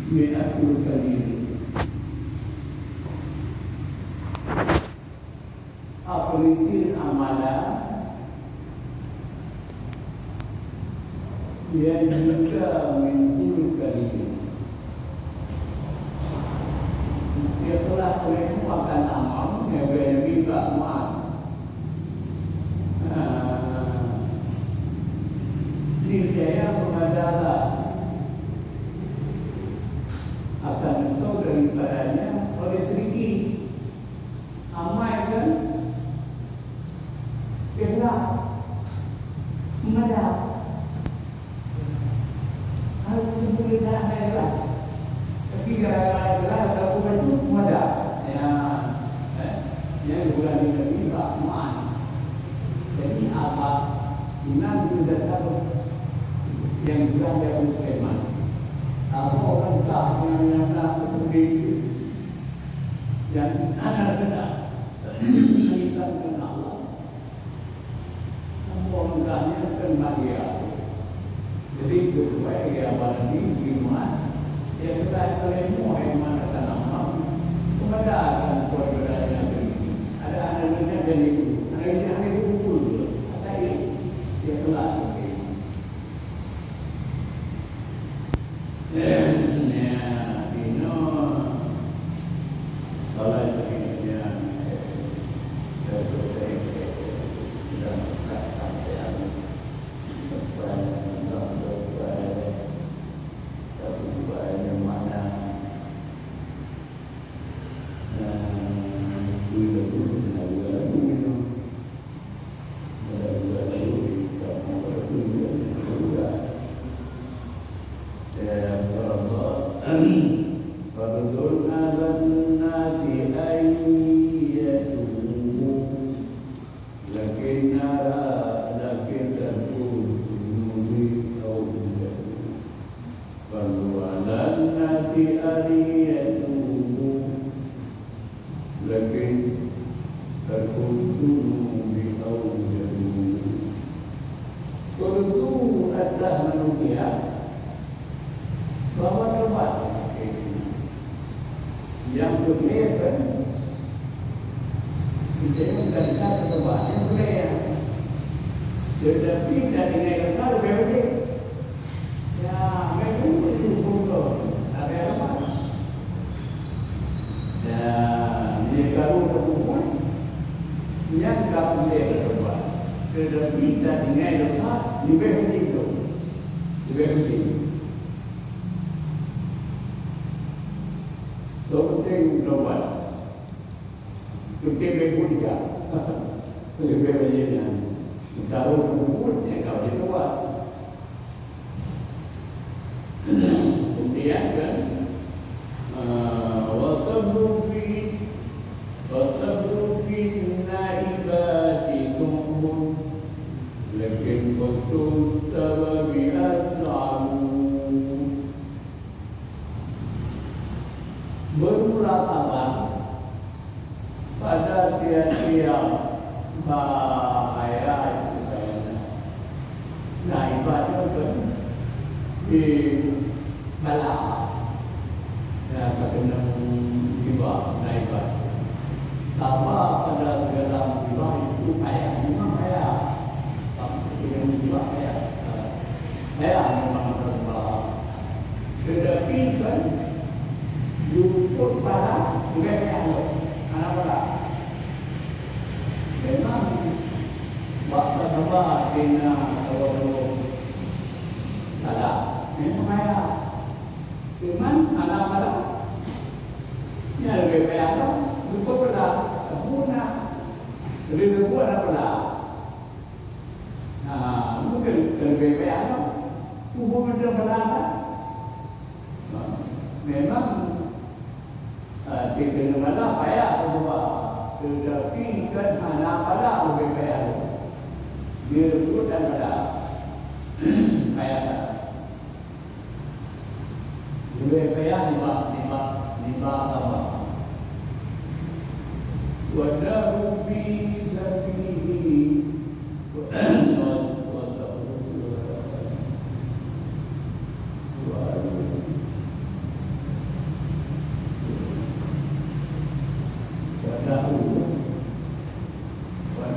mi'atul kalim. Apelitin amalan yang juga mi'atul kalim. Dia telah melakukan amal yang berbeda muat. Niscaya mengadalah akan tahu daripadanya oleh tinggi amai kan kelak mengadap harus boleh dah lah tapi gara-gara kalau bukan itu mengadap yang bulan ini tak muat. Jadi apa iman juga tahu yang bulan dia berkeman. Apa orang tak yang nak seperti itu dan anak-anak mengingat dengan Allah. Semua enggaknya akan bahagia. Jadi sesuai dia bagi iman. Dia kita kelemu yang mana tanam kepada akan perbedaan ini. Ada anak-anaknya dan ibu. Anak-anaknya itu pun ada ini. Dia telah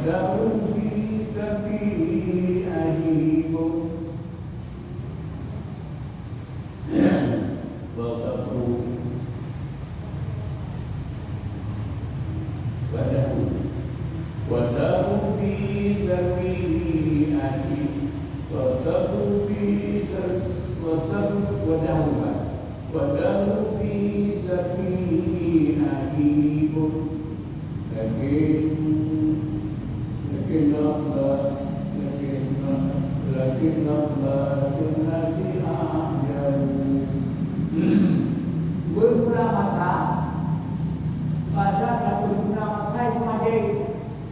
Wadahu fi kafihi ajibun Wadahu fi kafihi ajib Wadahu fi Wadahu fi kafihi ajibun Lakin Allah Tunnasi ajalu Berguna masa Masa dan berguna masa itu ada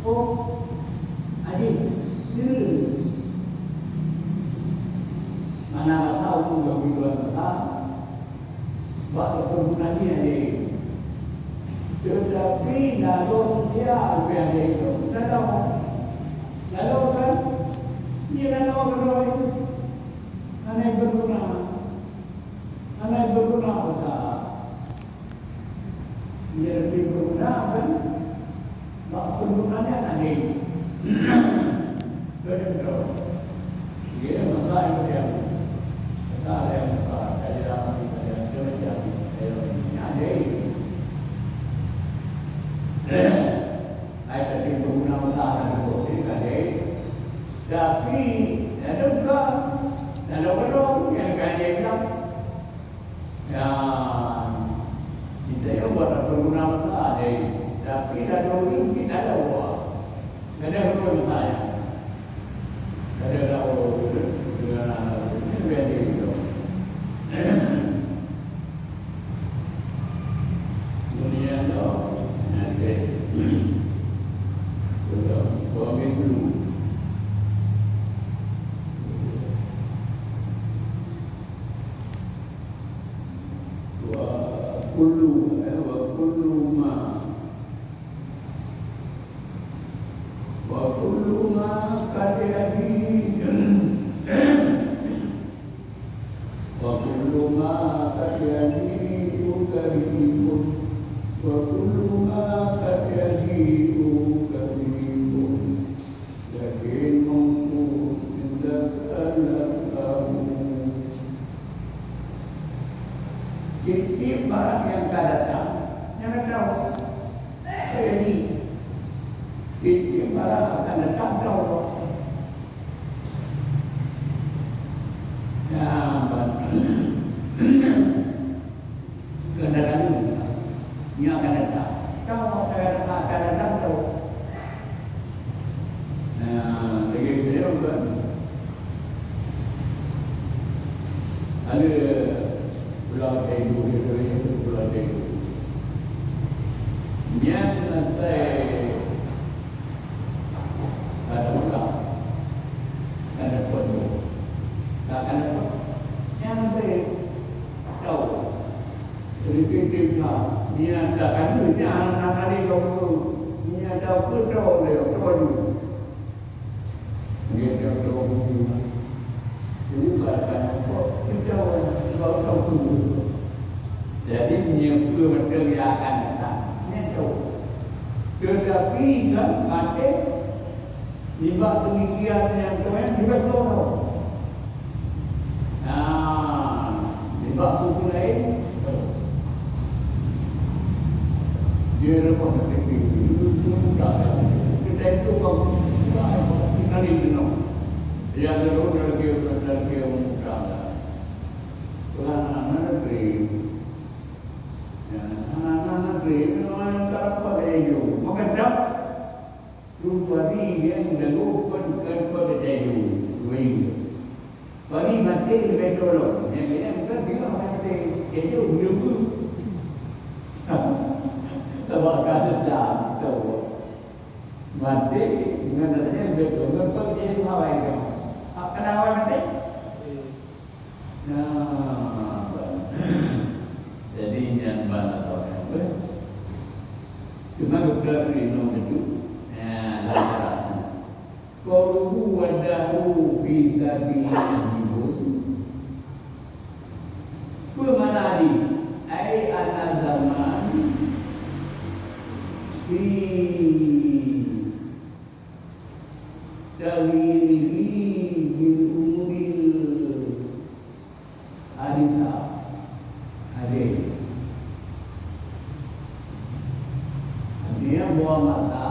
Oh Adik Diri Mana tahu pun yang berguna masa Waktu berguna ni adik Tetapi lalu dia ada itu Lalu kan Dia lalu berdoa itu Anak berguna Anak berguna besar Dia lebih berguna kan Waktu bergunanya anak ini Dia masalah itu dia Masalah yang besar Dari dalam kita yang terjadi Ada ini Saya tadi berguna masalah itu Tapi ada juga ada orang yang kaya bilang kita yang buat berguna masalah tapi ada orang kita ada orang ada orang saya ada orang dengan anak ini beda itu dunia itu nanti sudah begitu وكل ما قد يهيج وكل ما قد يهيج كريم وكل ما قد يهيج كريم لكن منصور عندك الأقام Jadi barang yang akan datang Jangan tahu Ini Jadi barang akan datang Tahu Kendaraan ini akan datang Tahu akan datang Tahu Begitu dia kan Ada Pulau Teguh itu Pulau Teguh. Yang nanti ada pulau, ada pondok, tak ada apa. Yang nanti tahu. Jadi kita ni ada kan ni anak-anak ni kalau ni ada pondok dia pondok. Dia pondok. Jadi bahkan kita sebab tahu. Jadi menyebut betul yang akan datang. Ini tahu. Tetapi kan mati Ibak demikian yang tuan juga tahu. Ibak buku lain dia repot nanti itu mudah. Kita itu kita ni benar. Yang terus dari mudah. Anak-anak negeri Anak-anak negeri Orang yang tak apa daya Maka tak Lupa ni yang dah lupa pada daya Bagi mati lebih tolong Yang ini bukan bila mati Itu lupa Sebab kata tak tahu Mati Dengan adanya lebih tolong Lepas dia itu hawa itu Kenapa mati? Jadi yang mana tahu apa? Cuma doktor minum itu, lantaran. Kalau wadahu bisa dihimbun, kemana ni? Ai anak zaman di taghyirihi bil umuril haditha hadis. Dia buang mata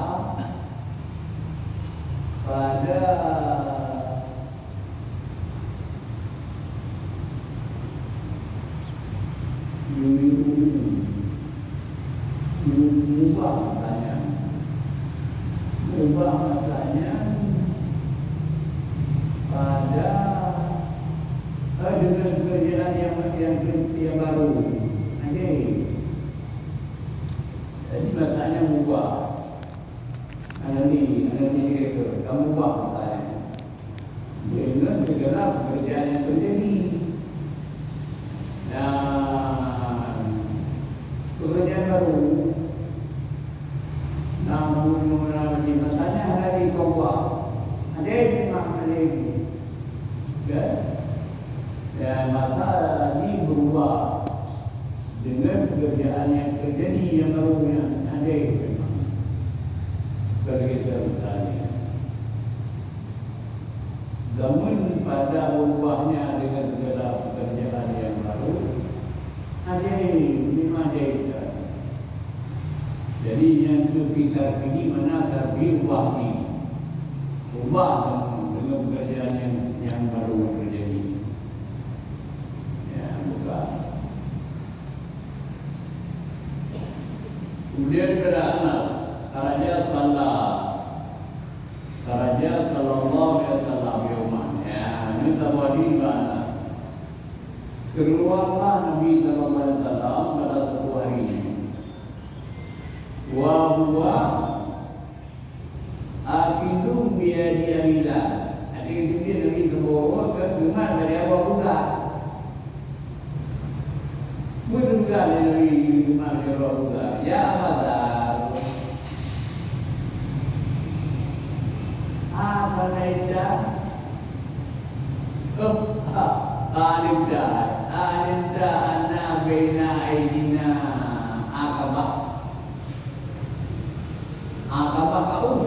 pada mengubah matanya, mengubah matanya pada dengan kerjaan yang baru. Okay. Jadi matanya mengubah. Ada ni kata, kamu ubah matanya dengan segala pekerjaan yang terjadi. Dan pekerjaan baru, namun mengenai matanya hari kau buat, ada ini, kan? Dan mata ini berubah dengan pekerjaan yang terjadi yang barunya ada memang. Kalau kita bertanya, namun pada berubahnya dengan segala pekerjaan yang baru, ada memang ada. Jadi yang itu kita ini mana tapi ubah ini, ubah dengan pekerjaan yang baru terjadi. Ya, bukan. Kemudian beramal Raja sallallahu alaihi wasallam yauman. Ya, ini tawadi mana? Keluarlah Nabi sallallahu alaihi wasallam pada suatu hari. Wa huwa akidum biadi amila. Ada itu dia Nabi terbawa ke rumah dari awal buka. Berduga dari rumah dari awal buka. Ya Abadar, apa naida? Alimda anna baina aidina akabah. Akabah kaum,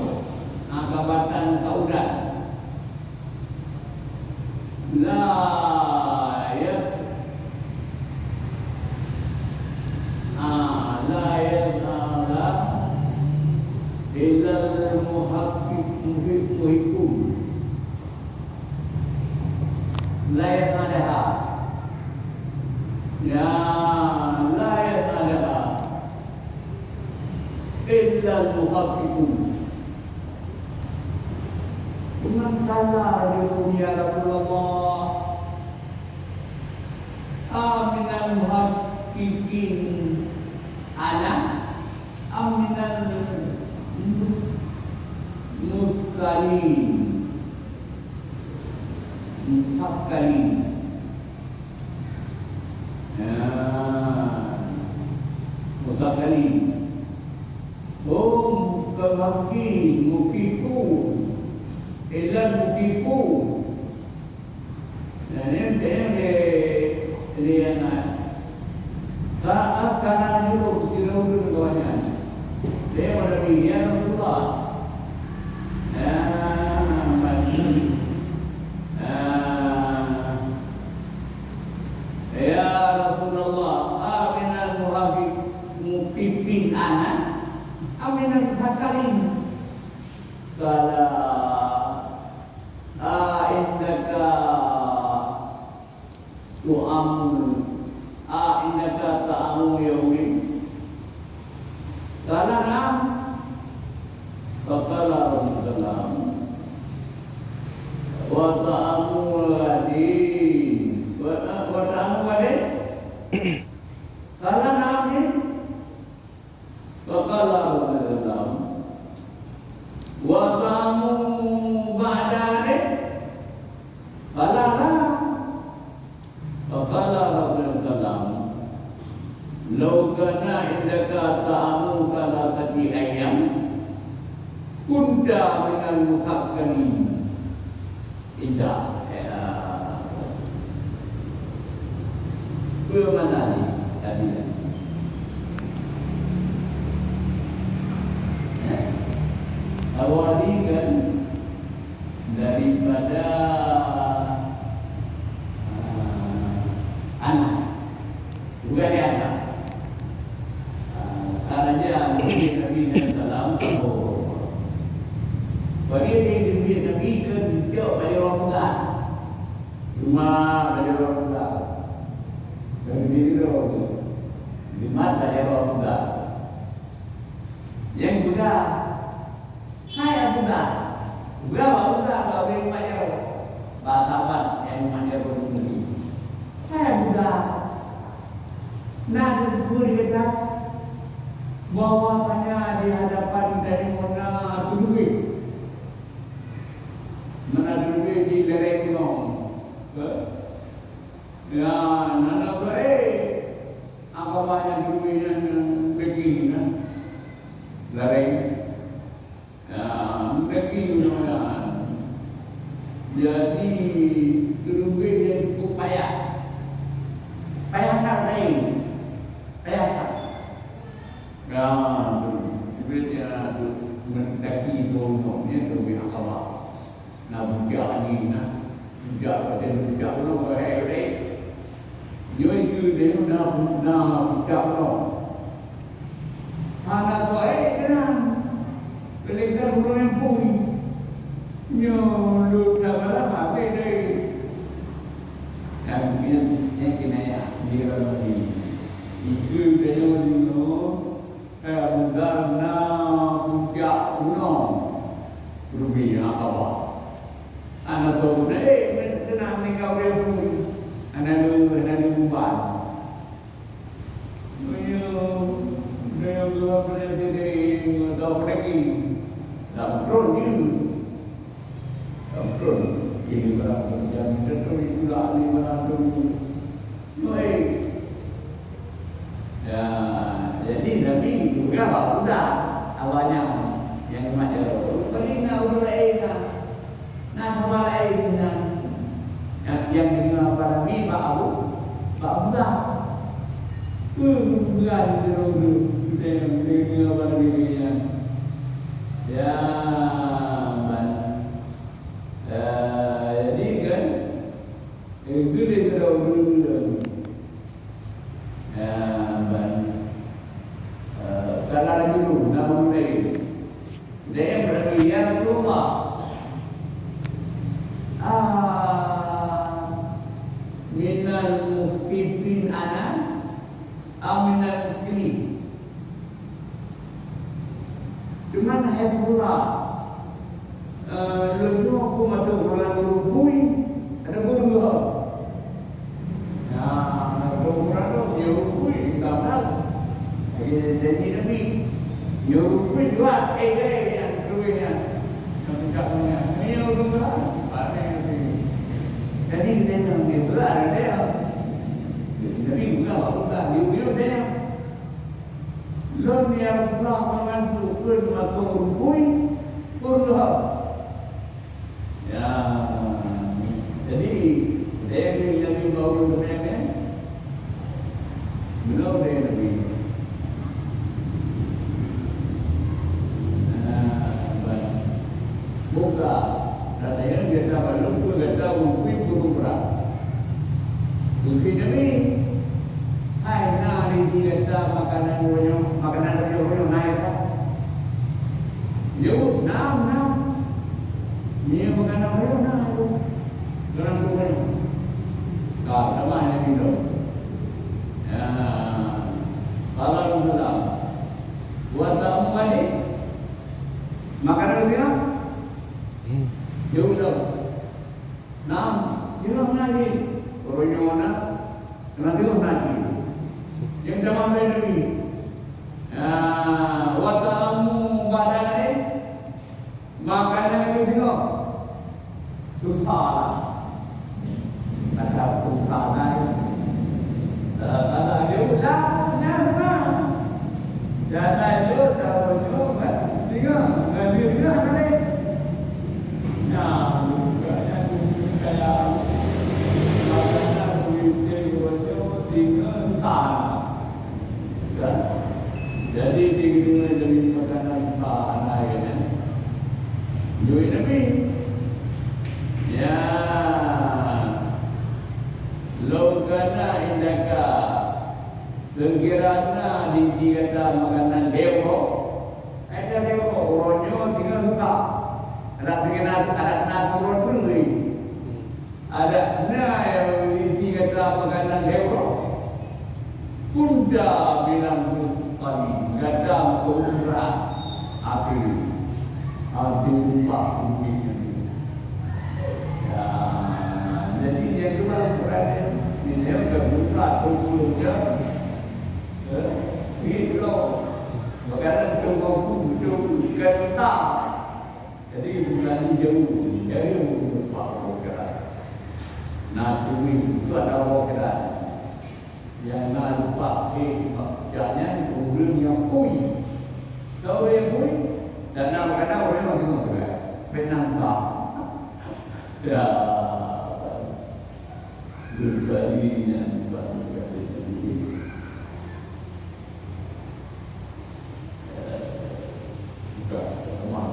akabatan kaudan. La yas'ala illa al-muhaqqiqun. La yas'alaha. Ya la yas'alaha illa al-muhaqqiqun. Dengan kala ya Rasulullah, aminal muhaqqiqin ana aminal mutkallim. Mutkallim. Mukiku illa mukiku. Dan dia nak saat kanan dulu dulu kawannya. Dia berdiri ya Rasulullah. Ya Rasulullah, aminal muhafiq mukifin anak, aminal muhakkalim. Kala indaka indaka ta'amu yawmin. Kala nam Faqala Rasulullah wa ta'amu ladin wa ta'amu ladin. Kala nam ni Faqala Rasulullah wa ta'amu ba'dane. Kala nam Faqala Rasulullah law kana indaka ta'amu kala tati ayam kunta minal muhakkamin. Indah. Mana ni tadi? Awal ni kan dia Nabi ke dia bagi orang muda. Cuma bagi orang muda. Dari diri orang lima bagi orang muda. Yang muda, hai muda. Berapa muda kalau beri macam batapan yang macam begini. Hai muda. Nah, disebut kita bahwasanya di hadapan dari mana duit, mana duit di lereng no, ya, nana apa banyak duit yang begini, lereng, ya, begini no. Jadi duit yang cukup payah tak lain. Sebenarnya mendaki turunnya itu biar Allah. Nak bujak ni, nak bujak pada bujak lo, dia dia nak bujak lo. Anak tu kenal, kelihatan burung yang pun, lu dah berapa beda. Yang kena dia lagi. Itu dia dulu. Darna puncak gunung rubi apa? Anak tu tenang ni kau dia pun anak lu buat. Dia dua benda dia tahu lagi. Dah pun ini berapa jam itu juga ni berapa tu. Ya, jadi Nabi juga muda awalnya yang macam paling nak lain nak lain yang dengan para Nabi Pak muda bukan dulu dengan para Nabi ya jadi kan itu dia dulu kalau dulu, namun dia berarti yang rumah. Minal mufidin anak, aminal mufidin. Cuma Hezbollah, lalu aku masuk orang berubui, ada berubah. Nah, orang tu dia berubui, tak tahu. Jadi Nabi Yurufin juga yang keruinya yang ucapnya ini orang berat jadi dia yang dia berat dia Nabi bukan apa-apa dia dia lalu dia pula mengantuk pun atau rukui pun ya jadi dia yang Nabi bawa sebenarnya belum dia Nabi buka katanya dia tak lupa kata mungkin burung berat mungkin Nabi hai nari dia kata makanan dia naik tak yuk nam dia makanan dia naik dalam bukan tak sama yang itu ya kalau dalam buat tamu kali makanan dia Yaudah, dia lagi orangnya mana? Nanti lagi. Yang zaman Nabi, watamu badan makanan itu juga susah. Ada susah lagi. Kalau dia udah, jangan dia tahu kan? Tinggal, dia kali. Nah, bukannya kayak makanan duitnya itu tinggal sana, kan? Jadi tinggal dari makanan sana, kan? Duit Nabi, ya, lokana indaka, sekiranya dikata makanan dewa, ada dewa orangnya tinggal sana. Ada dengan ada turun pun ni. Ada yang inti kata makanan hewan. Punda bilang pagi gadam keumrah akhir pak bumi. Ya, jadi dia tu berada di dia kebuka turun dia. Itu makanan keumrah itu kata. Jadi bulan jauh pak bergerak. Nah, itu ada bergerak. Yang nak lupa maknanya orang yang pui. Tahu yang pui? Dan nama kata orang yang tengok juga. Penampak. Ya. Berbalik dan berbalik. Bukan, sama.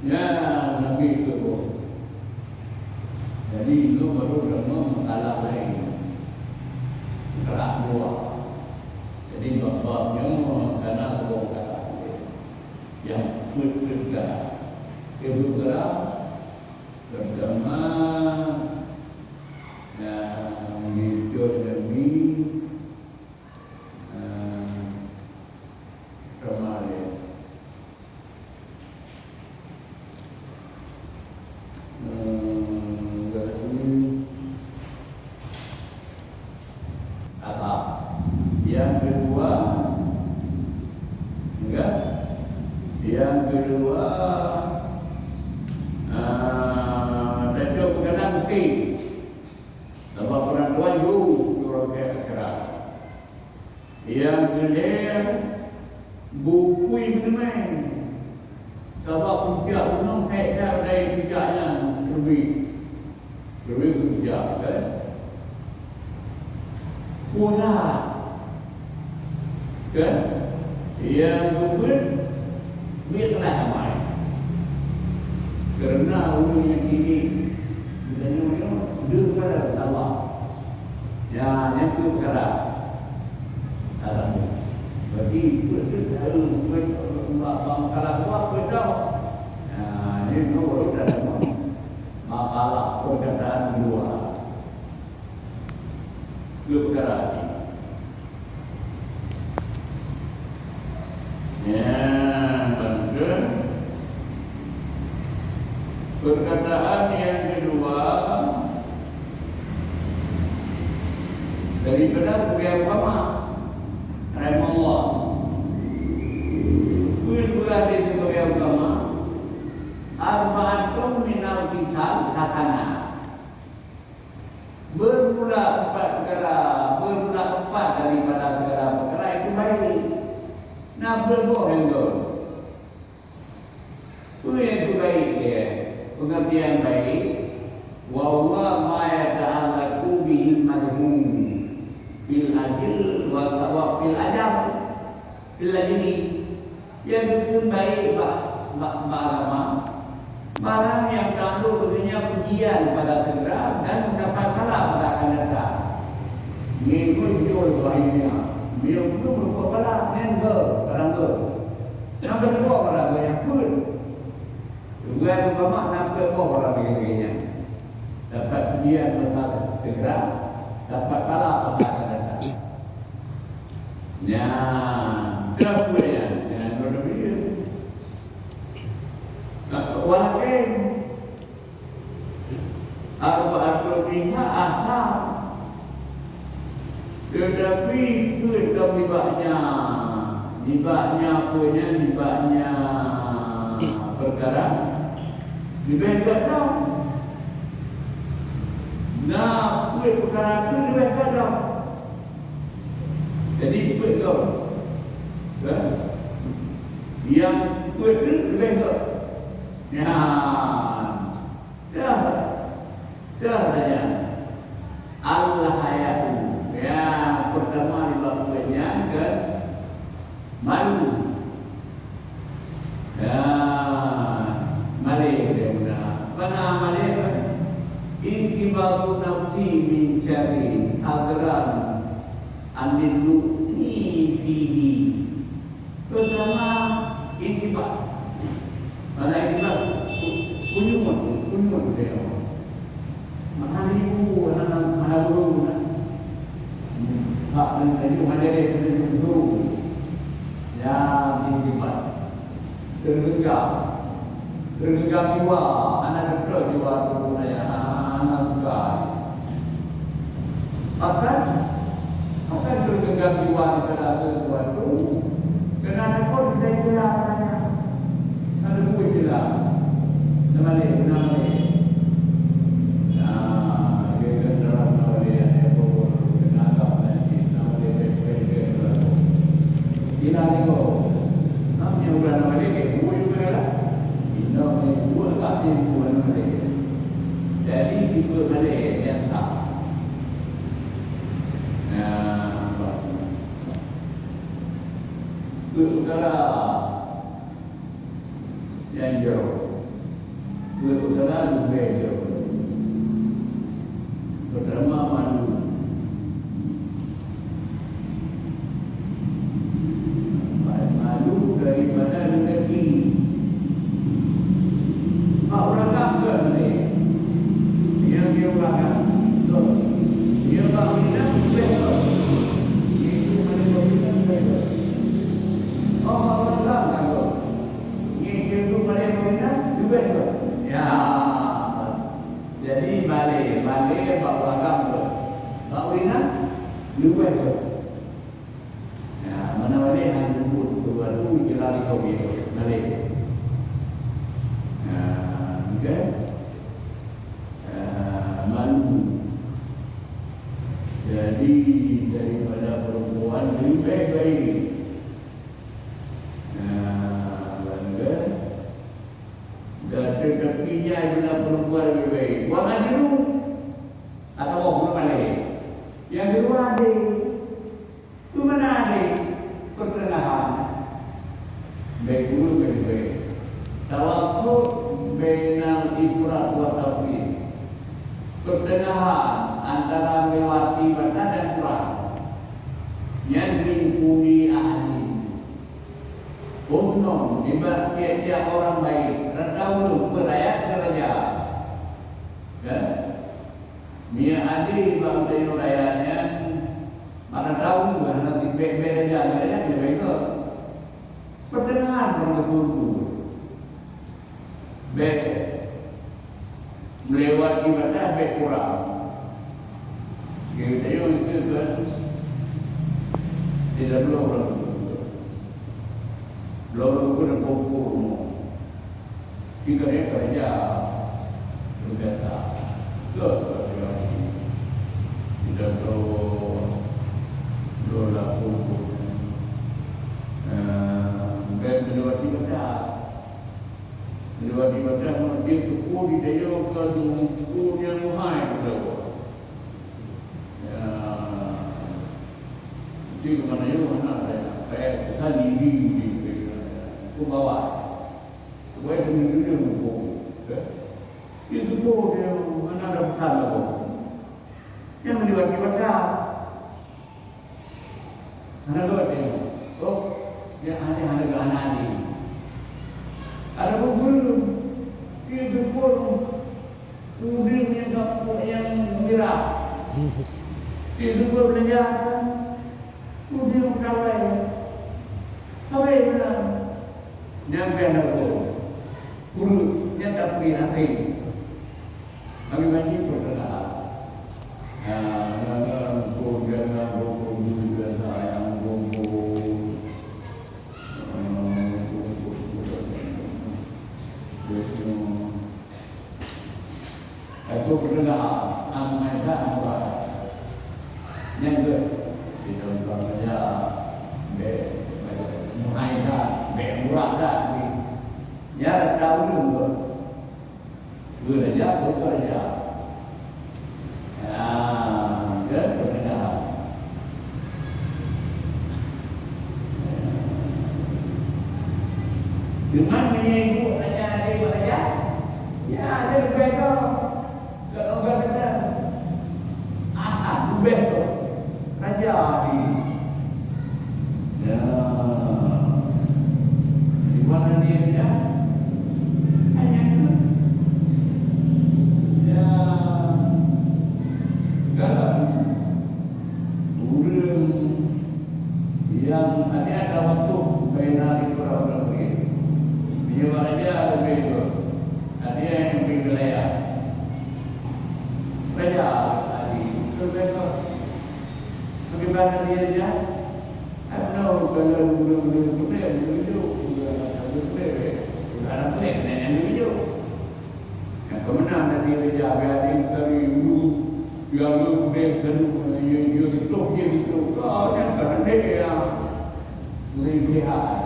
Ya, Nabi itu. Jadi itu baru mengalah lain. Kerak buah. Jadi bapaknya karena buah kerak. Yang bergerak. Dia bergerak bersama yang hidup Nabi kemarin. Yang kedua tentu berkenaan bukti. Sebab orang tua itu orang keras. Yang kedua buku itu main. Sebab pijak gunung hektar dari pijaknya lebih pijak kan. Pula kan yang kedua biarlah ramai. Kerana orang yang tinggi bilanya dia kepada Allah. Ya, yang itu perkara. Berarti kalau kuat betul. Ini baru dalam makalah perkataan dua. Dua perkara ini. Ya. Perkataan yang kedua daripada beliau ulama rahimahullah. Kuil-kuil dari beliau ulama arba'atun minal kisah katana. Bermula empat daripada perkara itu baik. Nah, berbuat yang baik. Itu yang baik dia. Pengertian baik. Wa huwa ma yata'allaqu bihi al-madhum bil ajil wa sawab bil ajab bil ajli. Yang itu baik agama. Barang yang kandung dengannya pujian pada segera dan mendapat pahala pada akan datang. Mengikut jual baiknya. Dia itu merupakan pahala menengah barang itu. Yang kedua barang yang pun. Juga agama nak kedua barang begini. Dapat pujian pada segera, dapat pahala pada akan datang. Ya, kenapa ya? Yang berbeda. Walaupun arba'atul minha asal, tetapi kita nibaknya perkara lebih kadang. Nah, perkara itu lebih kadang. Jadi betul, kan? Yang betul lebih kadang. Ya, saja. Allah hayatu. Ya, pertama dibakunya ke malu. Ya, malik dia guna. Mana malik? Intibabu nafsi min syari agran Andil ni fihi. Pertama intibat. Mana intibat? Kunyumun dia. Mana ibu, mana guru, hak menuju mana dia menuju guru. Ya intibat. Tergenggam jiwa, anak dokter jiwa guru saya, anak buka. Akan tergenggam jiwa di salah sesuatu. Kerana pun kita jelas ada buku jelas. Nama dia. Dia dalam nama dia pun agak nanti nama dia berbeza. Ina tengok. Namanya bukan nama dia buku juga lah. Ina buku agak buku nama dia. Jadi tipe Malay yang tak. Utara yang jauh, utara lebih jauh. Pertama malu, malu daripada rezeki. Orang kafir ni, dia orang kafir, dia tak minat betul. Itu mana minat betul. Orang tak tahu. Ini itu pada peminat juga itu. Ya. Jadi balik bawa kamu. Tak peminat juga itu. Ya, mana balik yang jemput tu baru jalan kau itu balik. Ya, okay. Malu. Jadi daripada perempuan lebih baik. Kepinya bila perempuan lebih baik. Buang aja dulu. Atau belum balik. Yang kedua adik. Itu mana adik? Pertengahan. Baik dulu lebih baik. Tawakuf benang ifrat wa tafrid. Pertengahan antara melewati batas dan kurang. Yang lingkungi ahli. Umum ibarat dia orang baik. Dahulu berayat kerja. Ya. Mia adi bang dari rayanya mana dahulu nanti beda itu. Pertengahan orang itu. Beda. Melewati batas beda kurang. Kita itu kan tidak perlu orang. Belum pun pokok. Jika dia kerja berbiasa, kerja tidak perlu lakukan. Dan melewati batas dia tuku di daya ke tuku yang mahal betul. Jadi mana yang mana saya tadi di bawah. Buat dia buku. Itu buku dia mana ada pesan apa? Yang melewati batas. Ada dia. Oh, dia ada anak ni. Ada buku itu pun udin yang merah. Itu pun belajar udin kawai. Kawai mana? Yang kena guru yang tak pergi nanti. Kami banyak berkenaan. Buku juga sayang buku. Aku berkenaan amanah Allah. Yang ke di dalam kerja muhaidah, murah dah ni. Ya tahu dulu. Bekerja. Dia bekerja. Dengan menyebut aja dia bekerja. Ya ada bekerja. Kalau bekerja. Bekerja. Raja di yang ada waktu mengenali orang-orang ini. Dia aja lebih itu. Ada yang lebih wilayah. Belajar tadi. Berbeza. Bagaimana dia aja? I don't know kalau belum boleh dulu anak boleh nenek dulu. Yang kemenang nanti belajar biarin kali dulu biar lu boleh kena you gitu. Kau jangan dia yang melihat.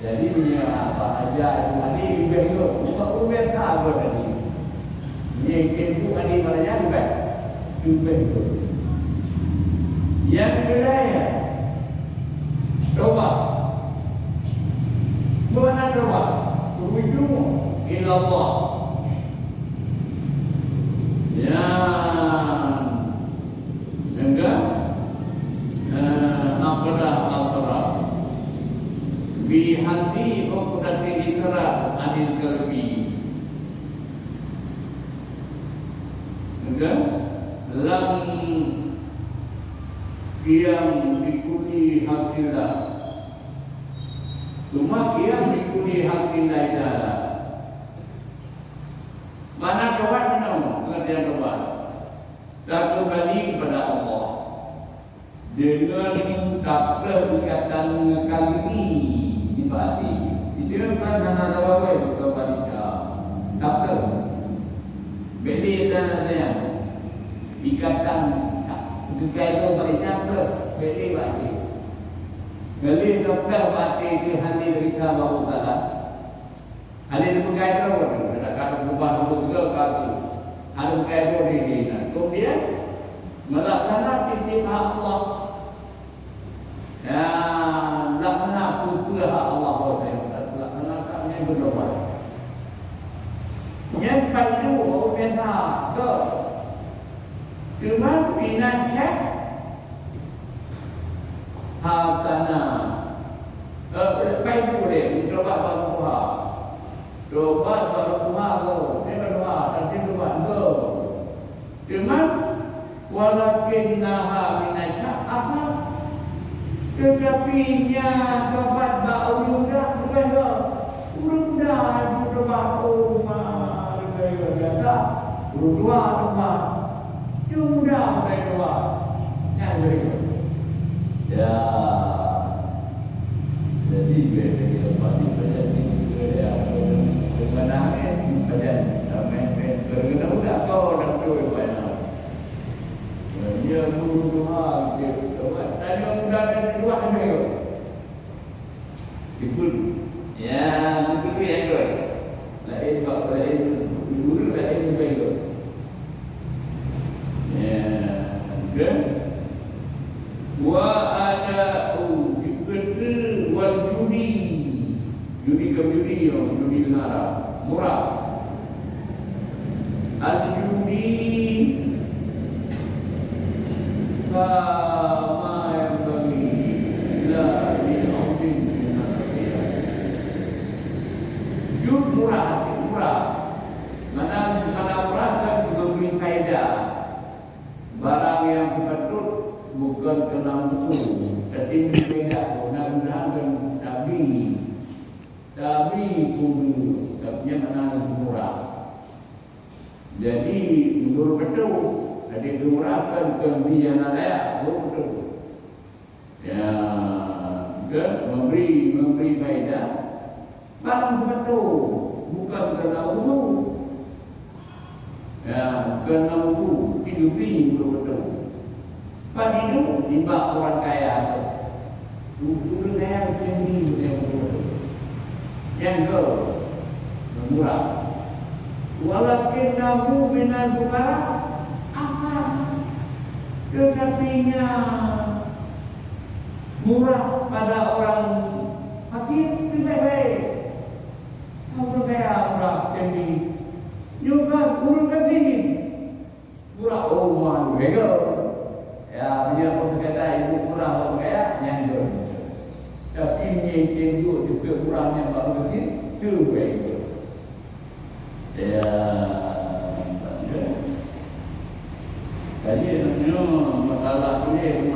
Jadi punya apa aja tadi juga bukan umur apa tadi. Ini kempu tadi malahnya juga itu. Yang kedua ya, doa. Bukan doa, berujung ila Allah. Ya, enggak. Al-Qur'an bi hati uqdati ikrar anil qalbi. Enggak. Lam qiyam bikuli haqillah. Cuma qiyam bikuli haqillah ta'ala. Mana doa pengertian doa? Dan kembali kepada Allah dengan takdir ikatan kali di hati. Itu kan hanya doa kepada takdir. Beli dan saya ikatan itu berita beli hati. Beli takdir hati di hati kita bahawa Allah. Hal ini berkaitan dengan kalau berubah juga kali. Hal berkaitan ini. Kemudian melaksanakan perintah Allah. Ya, laksanakan pula hak Allah. Laksanakannya berdoa. Yang kedua perintah ke cuma pinacak hartana. Baik boleh mencoba berdoa. Doa berdoa go, dia berdoa, nanti doa go. Cuma walakin naha minaka apa? Tetapinya sobat bau juga bukan go. Urang berdoa rumah, berdoa, berdoa. Cuma berdoa. Yang berdoa. Ya. Jadi kita pasti berjadi Kemenangan badan main kerana udah kau dah tuai banyak. Dia doa dia doa. Tanya muda dan doa kan dia. Ikut. Ya, betul ya tu. Lain kau lain guru lain baik. Ya, dan wa ada ikut wal judi murah. Al-judi ma yang bagi la bi'audin minal-qiyah. Jud murah. Mana murah kan memberi faedah. Barang yang betul bukan kena mutu, tapi faedah. Mudah-mudahan Nabi kudu tapi mana murah. Jadi menurut betul ada dimurahkan kelebihan ada betul. Ya, kan memberi faedah. Barang betul bukan kerana ulu. Ya, kerana ulu hidup ini betul. Pada itu timbak orang kaya. Dulu kaya macam ni yang betul. Yang ke murah. Walakin nahu minal fuqara apa? Tetapinya murah pada orang fakir tidak baik. Kalau kaya murah jadi juga urut ke sini murah man bego. Ya dia pun kata ibu murah orang kaya yang tu. Tapi ni tinggu juga kurangnya baru begitu baik. Ya, jadi masalah ni